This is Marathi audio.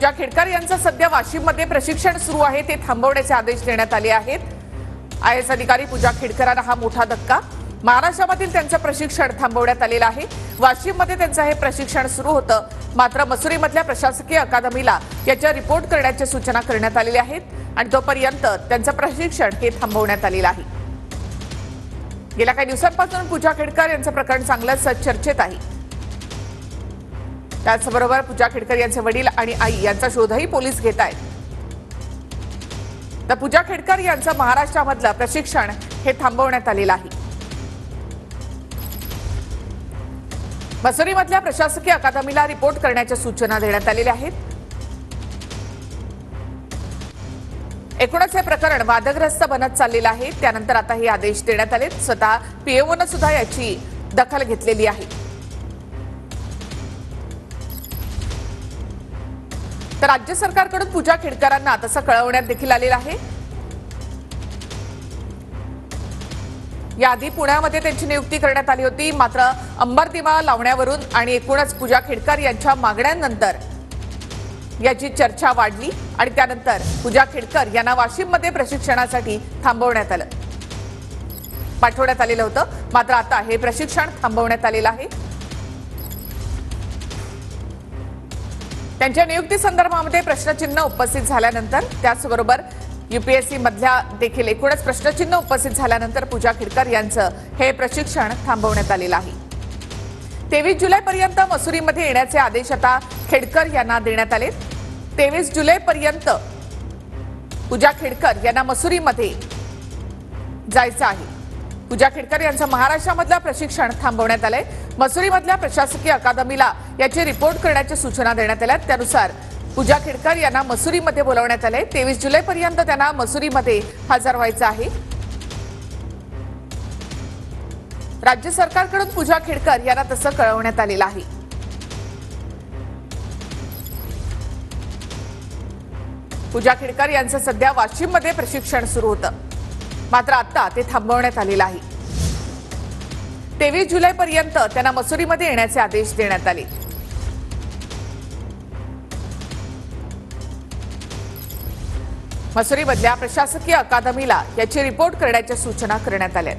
पूजा खेडकर यांचं सध्या वाशिममध्ये प्रशिक्षण सुरू आहे ते थांबवण्याचे आदेश देण्यात आले आहेत। आयएस अधिकारी पूजा खेडकरांना हा मोठा धक्का। महाराष्ट्रामधील त्यांचं प्रशिक्षण थांबवण्यात आलेलं आहे। वाशिममध्ये त्यांचं हे प्रशिक्षण सुरू होतं, मात्र मसुरीमधल्या प्रशासकीय अकादमीला याच्या रिपोर्ट करण्याची सूचना करण्यात आलेली आहेत आणि तोपर्यंत त्यांचं प्रशिक्षण हे थांबवण्यात आलेलं आहे। गेल्या काही दिवसांपासून पूजा खेडकर यांचं प्रकरण चांगलंच चर्चेत आहे। त्याचबरोबर पूजा खेडकर यांचे वडील आणि आई यांचा शोधही पोलीस घेत आहेत। तर पूजा खेडकर यांचं महाराष्ट्रामधलं प्रशिक्षण हे थांबवण्यात आलेलं आहे। मसुरीमधल्या प्रशासकीय अकादमीला रिपोर्ट करण्याच्या सूचना देण्यात आलेल्या आहेत। एकूणच हे प्रकरण वादग्रस्त बनत चाललेलं आहे। त्यानंतर आता हे आदेश देण्यात आले। स्वतः पीएमओने सुद्धा याची दखल घेतलेली आहे। तर राज्य सरकारकडून पूजा खेडकरांना तसं कळवण्यात देखील आलेलं आहे। याआधी पुण्यामध्ये त्यांची नियुक्ती करण्यात आली होती, मात्र अंबरदिवा लावण्यावरून आणि एकूणच पूजा खेडकर यांच्या मागण्यांनंतर याची चर्चा वाढली आणि त्यानंतर पूजा खेडकर यांना वाशिममध्ये प्रशिक्षणासाठी पाठवण्यात आलेलं होतं, मात्र आता हे प्रशिक्षण थांबवण्यात आलेलं आहे। त्यांच्या नियुक्ती संदर्भामध्ये प्रश्नचिन्ह उपस्थित झाल्यानंतर त्याचबरोबर यूपीएससी मधल्या देखील एकूणच प्रश्नचिन्ह उपस्थित झाल्यानंतर पूजा खेडकर यांचं हे प्रशिक्षण थांबवण्यात आलेलं आहे। 23 जुलैपर्यंत मसुरीमध्ये येण्याचे आदेश आता खेडकर यांना देण्यात आले। 23 जुलैपर्यंत पूजा खेडकर यांना मसुरीमध्ये जायचं आहे। पूजा खेडकर यांचं महाराष्ट्रामधलं प्रशिक्षण थांबवण्यात आलंय। मसुरीमधल्या प्रशासकीय अकादमीला याची रिपोर्ट करण्याची सूचना देण्यात आल्या। त्यानुसार पूजा खेडकर यांना मसुरीमध्ये बोलावण्यात आले। 23 जुलैपर्यंत त्यांना मसुरीमध्ये हजर व्हायचं आहे। राज्य सरकारकडून पूजा खेडकर यांना तसं कळवण्यात आलेलं आहे। पूजा खेडकर यांचं सध्या वाशिममध्ये प्रशिक्षण सुरू होतं, मात्र आता ते थांबवण्यात आलेलं आहे। 23 जुलैपर्यंत त्यांना मसुरीमध्ये येण्याचे आदेश देण्यात आले। मसुरीमधल्या प्रशासकीय अकादमीला याची रिपोर्ट करण्याच्या सूचना करण्यात आल्या।